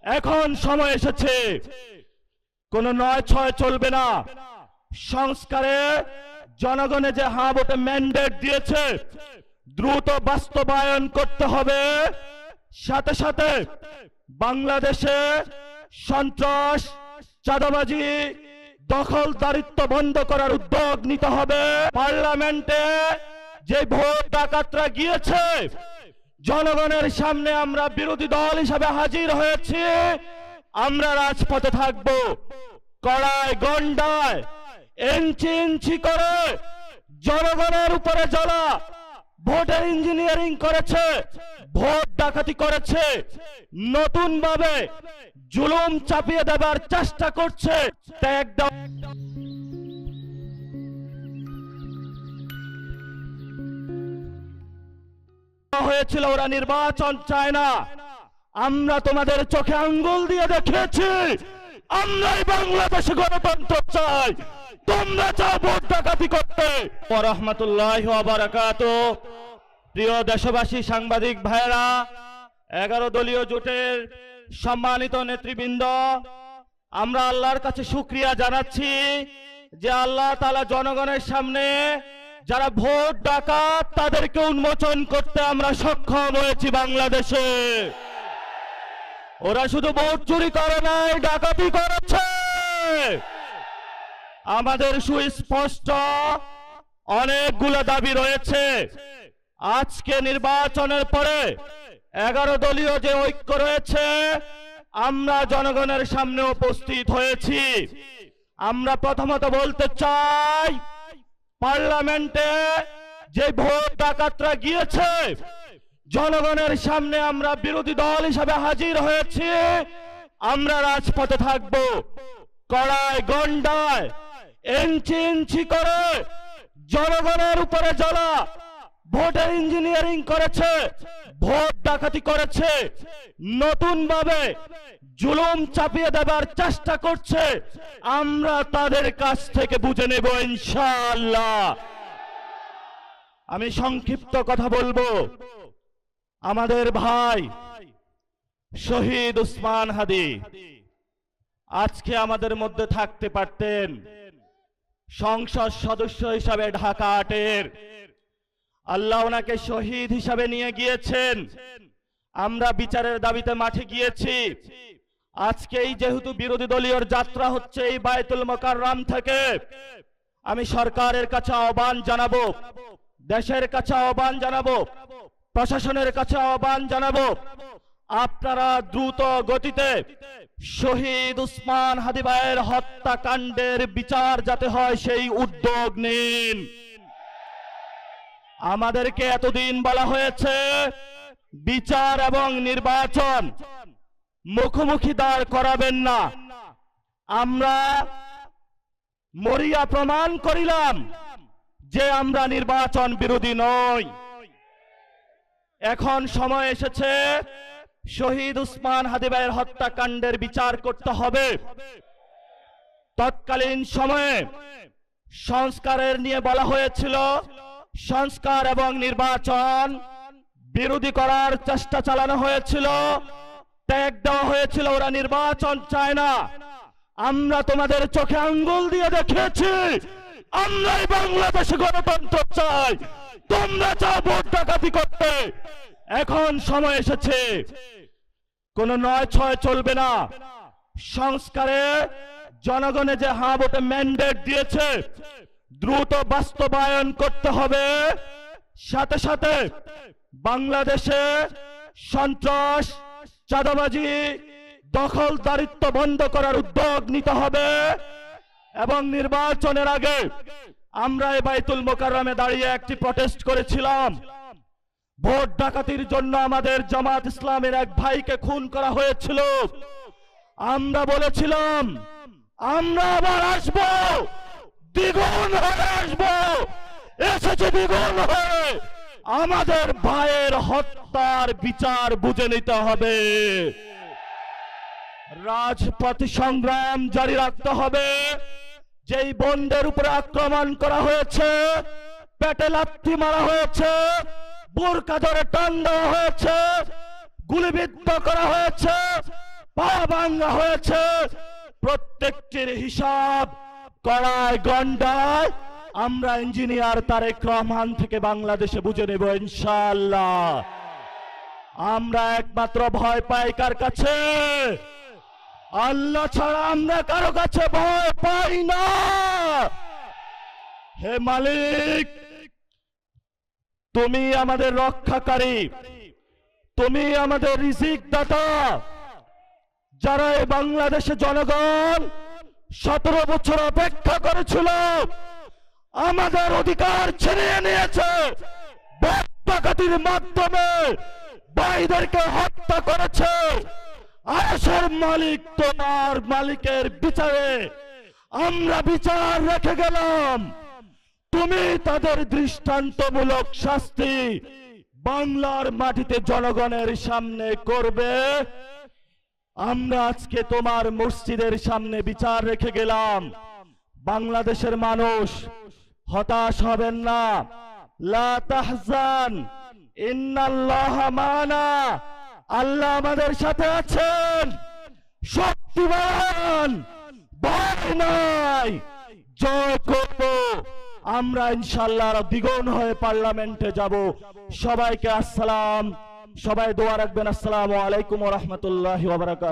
এখন সময় এসেছে, কোন নয় ছয় চলবে না। সংস্কারে জনগণে যে হ্যাঁ ভোটে ম্যান্ডেট দিয়েছে দ্রুত বাস্তবায়ন করতে হবে। সাথে সাথে বাংলাদেশে সন্ত্রাস, চাঁদাবাজি, দখলদারিত্ব বন্ধ করার উদ্যোগ নিতে হবে। পার্লামেন্টে যে ভোট ডাকাতরা গিয়েছে, জনগণের সামনে আমরা বিরোধী দল হিসাবে হাজির হয়েছি। আমরা রাজপথে থাকব, কড়ায় গন্ডায় ইঞ্চি ইঞ্চি করে জনগণের উপরে যারা ভোটের ইঞ্জিনিয়ারিং করেছে, ভোট ডাকাতি করেছে, নতুন ভাবে জুলুম চাপিয়ে দেবার চেষ্টা করছে, হয়েছিল ওরা নির্বাচন চায় না। আমরা তোমাদের চোখে আঙ্গুল দিয়ে দেখিয়েছি আমরাই বাংলাদেশে গণতন্ত্র চাই, তোমরা চাও ভোট ডাকাতি করতে। ওয়া রাহমাতুল্লাহি ওয়া বারাকাতুহু। প্রিয় দেশবাসী, সাংবাদিক ভাইরা, 11 দলীয় জোটের সম্মানিত নেতৃবৃন্দ, আমরা আল্লাহর কাছে শুকরিয়া জানাচ্ছি যে আল্লাহ তাআলা জনগণের সামনে যারা ভোট ডাকাত তাদেরকে উন্মোচন করতে আমরা সক্ষম হয়েছি। বাংলাদেশে ওরা শুধু ভোট চুরি করে নাই, ডাকাতি করেছে। আমাদের সুস্পষ্ট অনেকগুলো দাবি রয়েছে। আজকে নির্বাচনের পরে 11 দলীয় যে ঐক্য রয়েছে, আমরা জনগণের সামনে উপস্থিত হয়েছি। আমরা প্রথমত বলতে চাই, পার্লামেন্টে যে ভোট ডাকাতরা গিয়েছে, জনগণের সামনে আমরা বিরোধী দল হিসাবে হাজির হয়েছি। আমরা রাজপথে থাকব, কড়ায় গন্ডায় ইঞ্চি ইঞ্চি করে জনগণের উপরে যারা ভোটের ইঞ্জিনিয়ারিং করেছে, ভোট ডাকাতি করেছে, নতুন ভাবে জুলুম চাপিয়ে দেবার চেষ্টা করছে, আমরা তাদের কাছ থেকে বুঝে নেব ইনশাআল্লাহ। আমি সংক্ষিপ্ত কথা বলবো। আমাদের ভাই শহীদ উসমান হাদি আজকে আমাদের মধ্যে থাকতে পারতেন। সংসদ সদস্য হিসাবে ঢাকা 8-এর আল্লাহ ওনাকে শহীদ হিসাবে নিয়ে গিয়েছেন। আমরা বিচারের দাবিতে মাঠে গিয়েছি। আজকেই যেহেতু বিরোধী দলীয় যাত্রা হচ্ছে এই বায়তুল মোকাররম থেকে, আমি সরকারের কাছে আহ্বান জানাবো, দেশের কাছে আহ্বান জানাবো, প্রশাসনের কাছে আহ্বান জানাবো, আপনারা দ্রুত গতিতে শহীদ উসমান হাদি ভাইয়ের হত্যাকাণ্ডের বিচার যাতে হয় সেই উদ্যোগ নিন। আমাদেরকে এতদিন বলা হয়েছে বিচার এবং নির্বাচন মুখোমুখি দাঁড় করাবেন না। আমরা মরিয়া প্রমাণ করিলাম যে আমরা নির্বাচন বিরোধী নই। এখন সময় এসেছে শহীদ উসমান হাদি ভাইয়ের হত্যাকাণ্ডের বিচার করতে হবে। তৎকালীন সময়ে সংস্কারের নিয়ে বলা হয়েছিল, সংস্কার এবং নির্বাচন বিরোধী করার চেষ্টা চালানো হয়েছিল, ট্যাগ দেওয়া হয়েছিল ওরা নির্বাচন চায় না। আমরা তোমাদের চোখে আঙ্গুল দিয়ে দেখিয়েছি আমরাই বাংলাদেশে গণতন্ত্র চাই, তোমরা চাও ভোট ডাকাতি করতে। এখন সময় এসেছে, কোন নয় ছয় চলবে না। সংস্কারে জনগণে যে হ্যাঁ ভোটে ম্যান্ডেট দিয়েছে দ্রুত বাস্তবায়ন করতে হবে। সাথে সাথে বাংলাদেশে সন্ত্রাস, চাঁদাবাজি, দখলদারিত্ব বন্ধ করার উদ্যোগ নিতে হবে। এবং নির্বাচনের আগে আমরা এই বায়তুল মোকাররমে দাঁড়িয়ে একটি প্রটেস্ট করেছিলাম। ভোট ডাকাতির জন্য আমাদের জামাত ইসলামের এক ভাইকে খুন করা হয়েছিল। আমরা বলেছিলাম আমরা আবার আসবো, দ্বিগুণ হয়ে আসবো, এসেছে দ্বিগুণ হয়ে। আমাদের ভাইয়ের হত্যার বিচার বুঝে নিতে হবে। রাজপথ সংগ্রাম জারি রাখতে হবে। যেই বন্দের উপরে আক্রমণ করা হয়েছে, পেটে লাথি মারা হয়েছে, বোরকা ধরে টান দেওয়া হয়েছে, গুলিবিদ্ধ করা হয়েছে, পা ভাঙ্গা হয়েছে, প্রত্যেকটির হিসাব কড়ায় গন্ডায় আমরা ইঞ্জিনিয়ার তারেক রহমান থেকে বাংলাদেশে বুঝে নেব ইনশাআল্লাহ। আমরা একমাত্র ভয় পাই কার কাছে? আল্লাহ ছাড়া আমরা কারো কাছে ভয় পাই না। হে মালিক, তুমি আমাদের রক্ষাকারী, তুমি আমাদের রিজিক দাতা। যারা এই বাংলাদেশে জনগণ 17 বছর অপেক্ষা করেছিল, আমাদের অধিকার ছিনিয়ে নিয়েছে, ডাকাতির মাধ্যমে ভাইদেরকে হত্যা করেছে। আরশের মালিক তোমার মালিকের বিচারে আমরা বিচার রেখে গেলাম, তুমি তাদের দৃষ্টান্তমূলক শাস্তি বাংলার মাটিতে জনগণের সামনে করবে। আমরা আজকে তোমার মসজিদের সামনে বিচার রেখে গেলাম। বাংলাদেশের মানুষ হতাশ হবেন না, লা তাহজান ইন্নাল্লাহা মানা, আল্লাহ আমাদের সাথে আছেন, শক্তিমান, ভয় নাই, জয় করব আমরা ইনশাআল্লাহ। দ্বিগুণ হয়ে পার্লামেন্টে যাব। সবাইকে আসসালাম, সবাই দোয়া রাখবেন। আসসালামু আলাইকুম ওয়া রাহমাতুল্লাহি ওয়া বারাকাতুহু।